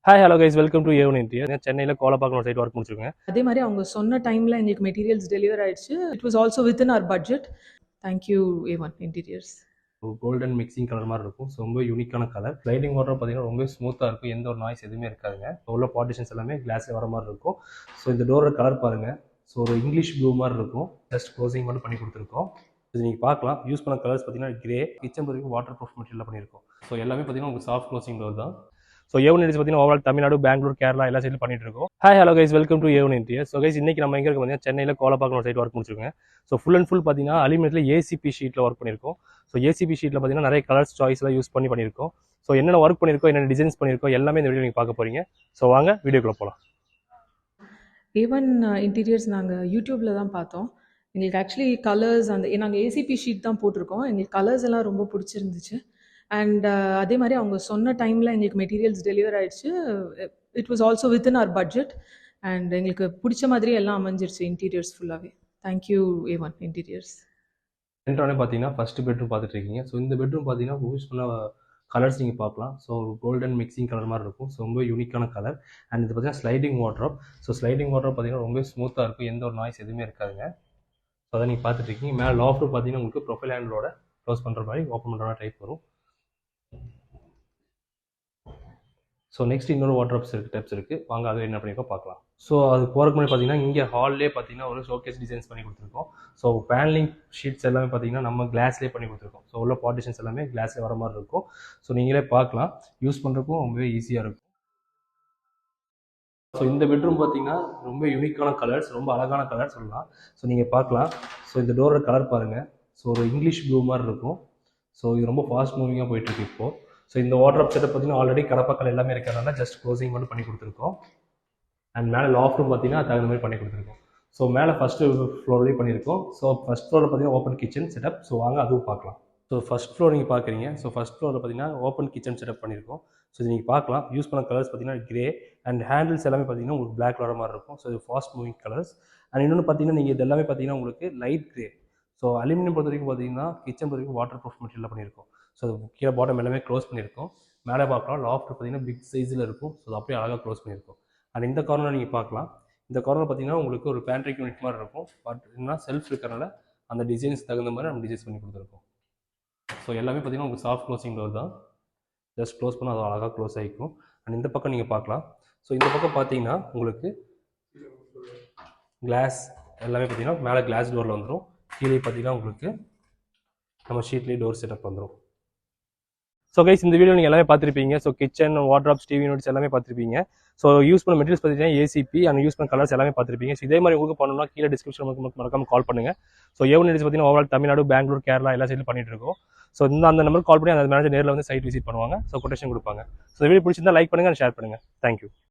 Hi hello guys welcome to A1 interior. சென்னையில் கோலப்பாக்கம் ஒரு side work முடிச்சிருக்கேன். அதே மாதிரி அவங்க சொன்ன டைமில் எங்களுக்கு மெட்டீரியல்ஸ் டெலிவர் ஆயிடுச்சு. It was also within our budget. Thank you A1 interiors. Golden mixing colour மாதிரி இருக்கும். ஸோ ரொம்ப யூனிக்கான கலர். ஸ்லைடிங் வாட்டர் பார்த்தீங்கன்னா ரொம்ப ஸ்மூத்தாக இருக்கும். எந்த ஒரு நாய்ஸ் எதுவுமே இருக்காதுங்க. உள்ள பார்ட்டிஷன்ஸ் எல்லாமே கிளாஸில் வர மாதிரி இருக்கும். ஸோ இந்த டோரோட கலர் பாருங்கள். ஸோ ஒரு இங்கிலீஷ் ப்ளூ மாதிரி இருக்கும். ஜஸ்ட் க்ளோசிங் மட்டும் பண்ணி கொடுத்துருக்கோம். இது நீங்கள் பார்க்கலாம். யூஸ் பண்ண கலர்ஸ் பார்த்தீங்கன்னா கிரே, கிச்சன் வரைக்கும் வாட்டர் ப்ரூஃப் மெட்டீரியல் பண்ணியிருக்கோம். ஸோ எல்லாமே பார்த்தீங்கன்னா உங்களுக்கு சாஃப்ட் க்ளோசிங் டோர் தான். ஸோ ஏவன் இன்டீரியர்ஸ் பார்த்தீங்கன்னா ஓவரால் தமிழ்நாடு, பெங்களூர், கேரளா எல்லா சைட்லையும் பண்ணிட்டு இருக்கோம். Hi hello guys welcome to A1 interiors. So guys இன்னைக்கு நம்ம எங்கே இருக்க பார்த்தீங்கன்னா சென்னையில் கோலப்பாக்கம் ஒரு சைட் ஒர்க் முடிச்சிருக்கேன். ஸோ ஃபுல் அண்ட் ஃபுல் பார்த்தீங்கன்னா அலுமினியத்தில் ஏசிபி ஷீட்டில் ஒர்க் பண்ணியிருக்கோம். ஸோ ஏசிபி ஷீட்டில் பார்த்தீங்கன்னா நிறைய கலர்ஸ் சாய்ஸ்லாம் யூஸ் பண்ணியிருக்கோம். ஸோ என்னென்ன ஒர்க் பண்ணியிருக்கோம், என்னென்ன டிசைன்ஸ் பண்ணியிருக்கோம் எல்லாமே இந்த வீடியோ நீங்கள் பார்க்க போகிறீங்க. ஸோ வாங்க வீடியோக்குள்ளே போகலாம். ஏவன் இன்டீரியர்ஸ் நாங்கள் யூடியூப்பில் தான் பார்த்தோம். எங்களுக்கு ஆக்சுவலி கலர்ஸ் நாங்கள் ஏசிபி ஷீட் தான் போட்டிருக்கோம். எங்களுக்கு கலர்ஸ் எல்லாம் ரொம்ப பிடிச்சிருந்துச்சு. அண்ட் அதே மாதிரி அவங்க சொன்ன டைமில் எங்களுக்கு மெட்டீரியல்ஸ் டெலிவர் ஆயிடுச்சு. It was also within our budget. And எங்களுக்கு பிடிச்ச மாதிரி எல்லாம் அமைஞ்சிருச்சு இன்டீரியர்ஸ் ஃபுல்லாகவே. Thank you A1 Interiors. என்ட்ரானே பார்த்தீங்கன்னா ஃபஸ்ட்டு பெட்ரூம் பார்த்துட்டு இருக்கீங்க. ஸோ இந்த பெட்ரூம் பார்த்தீங்கன்னா யூஸ் பண்ண கலர்ஸ் நீங்கள் பார்க்கலாம். ஸோ கோல்டன் மிக்சிங் கலர் மாதிரி இருக்கும். ஸோ ரொம்ப யூனிக்கான கலர். அண்ட் இது பார்த்தீங்கன்னா sliding wardrobe. So sliding wardrobe பார்த்தீங்கன்னா ரொம்ப ஸ்மூத்தாக இருக்கும். எந்த ஒரு நாய்ஸ் எதுவுமே இருக்காதுங்க. ஸோ அதை நீங்கள் பார்த்துட்டு இருக்கீங்க. மேலே லாஃப்ட் பார்த்தீங்கன்னா உங்களுக்கு ப்ரொஃபைல் ஹேண்டலோட க்ளோஸ் பண்ணுற மாதிரி ஓப்பன் பண்ணுற மாதிரி டைப் வரும். ஸோ நெக்ஸ்ட் இன்னொரு வாட்ரோப்ஸ் இருக்குது, டைப்ஸ் இருக்குது. வாங்க அது என்ன பண்ணியிருக்கோம் பார்க்கலாம். ஸோ அது போகிறக்கு முன்னாடி பார்த்தீங்கன்னா இங்கே ஹால்லே பார்த்தீங்கன்னா ஒரு ஷோகேஸ் டிசைன்ஸ் பண்ணி கொடுத்துருக்கோம். ஸோ பேனலிங் ஷீட்ஸ் எல்லாமே பார்த்தீங்கன்னா நம்ம கிளாஸ்லேயே பண்ணி கொடுத்துருக்கோம். ஸோ உள்ள பார்ட்டிஷன்ஸ் எல்லாமே கிளாஸ்லேயே வர மாதிரி இருக்கும். ஸோ நீங்களே பார்க்கலாம். யூஸ் பண்ணுறதுக்கும் ரொம்பவே ஈஸியாக இருக்கும். ஸோ இந்த பெட்ரூம் பார்த்தீங்கன்னா ரொம்ப யூனிக்கான கலர்ஸ், ரொம்ப அழகான கலர் சொல்லலாம். ஸோ நீங்கள் பார்க்கலாம். ஸோ இந்த டோரோட கலர் பாருங்கள். ஸோ ஒரு இங்கிலீஷ் ப்ளூ மாதிரி இருக்கும். ஸோ இது ரொம்ப ஃபாஸ்ட் மூவிங்காக போயிட்டுருக்கு இப்போது. ஸோ இந்த வாட்ரோப் செட்டப் பார்த்தீங்கன்னா ஆல்ரெடி கடப்பாக்கள் எல்லாமே இருக்கிறதுனால ஜஸ்ட் க்ளோசிங் மட்டும் பண்ணி கொடுத்துருக்கோம். அண்ட் மேலே லாஃப்ட் ரூம் பார்த்தீங்கன்னா தகுந்த மாதிரி பண்ணி கொடுத்துருக்கோம். ஸோ மேலே ஃபஸ்ட்டு ஃப்ளோர்லேயும் பண்ணியிருக்கோம். ஸோ ஃபஸ்ட் ஃப்ளோரில் பார்த்தீங்கன்னா ஓப்பன் கிச்சன் செட்டப். ஸோ வாங்க அதுவும் பார்க்கலாம். ஸோ ஃபஸ்ட் ஃப்ளோர் நீங்கள் பார்க்குறீங்க. ஸோ ஃபஸ்ட் ஃப்ளோரில் பார்த்தீங்கன்னா ஓப்பன் கிச்சன் செட்டப் பண்ணியிருக்கோம். ஸோ இது நீங்கள் பார்க்கலாம். யூஸ் பண்ண கலர்ஸ் பார்த்தீங்கன்னா கிரே அண்ட் ஹேண்டில்ஸ் எல்லாமே பார்த்தீங்கன்னா உங்களுக்கு பிளாக் வர மாதிரி இருக்கும். ஸோ இது ஃபாஸ்ட் மூவிங் கலர்ஸ். அண்ட் இன்னொன்று பார்த்தீங்கன்னா நீங்கள் இது எல்லாமே பார்த்தீங்கன்னா உங்களுக்கு லைட் கிரே. ஸோ அலுமினியம் பொறுத்த வரைக்கும் பார்த்தீங்கன்னா கிச்சன் பொறுத்த வரைக்கும் வாட்டர் ப்ரூஃப் மெட்டீரியல் பண்ணியிருக்கோம். ஸோ கீழே பாட்டம் எல்லாமே க்ளோஸ் பண்ணியிருக்கோம். மேலே பார்க்கலாம் லாஃப்ட் பார்த்தீங்கன்னா பிக் சைஸில் இருக்கும். ஸோ அப்படியே அழகாக க்ளோஸ் பண்ணியிருக்கோம். அண்ட் இந்த கார்னர் நீங்கள் பார்க்கலாம். இந்த கார்னர் பார்த்தீங்கன்னா உங்களுக்கு ஒரு பேண்ட்ரிக் யூனிட் மாதிரி இருக்கும். பட் என்ன செல்ஃப் இருக்கிறனால அந்த டிசைன்ஸ் தகுந்த மாதிரி நம்ம டிசைன்ஸ் பண்ணி கொடுத்துருக்கோம். ஸோ எல்லாமே பார்த்தீங்கன்னா உங்களுக்கு சாஃப்ட் க்ளோசிங் டோர் தான். ஜஸ்ட் க்ளோஸ் பண்ணால் அது அழகாக க்ளோஸ் ஆகிக்கும். அண்ட் இந்த பக்கம் நீங்கள் பார்க்கலாம். ஸோ இந்த பக்கம் பார்த்தீங்கன்னா உங்களுக்கு கிளாஸ் எல்லாமே பார்த்தீங்கன்னா மேலே கிளாஸ் டோரில் வந்துடும். கீழே பார்த்தீங்கன்னா உங்களுக்கு நம்ம ஷீட்லேயே டோர் செட்டப் வந்துடும். ஸோ கைஸ் இந்த வீடியோ நீங்கள் எல்லாமே பார்த்துருப்பீங்க. ஸோ கிச்சன், வாட்ராப்ஸ், டிவி யூனிட்ஸ் எல்லாமே பார்த்துருப்பீங்க. ஸோ யூஸ் பண்ண மெட்டீரியல்ஸ் பார்த்தீங்கன்னா ஏசிபி அண்ட் யூஸ் பண்ண கலர்ஸ் எல்லாமே பார்த்துருப்பீங்க. ஸோ இதே மாதிரி உங்களுக்கு பண்ணணும்னா கீழே டிஸ்கிரிப்ஷன் மறக்காம கால் பண்ணுங்கள். ஸோ ஏவன் இன்டீரியர்ஸ் பார்த்தீங்கன்னா ஓவரால் தமிழ்நாடு, பெங்களூர், கேரளா எல்லா சைட்லையும் பண்ணிட்டு இருக்கோம். ஸோ அந்த நம்பருக்கு கால் பண்ணி அந்த மேனேஜர் நேரில் வந்து சைட் விசிட் பண்ணுவாங்க. ஸோ கொட்டேஷன் கொடுப்பாங்க. ஸோ இந்த வீடியோ பிடிச்சிருந்தா லைக் பண்ணுங்கள், ஷேர் பண்ணுங்கள். தேங்க்யூ.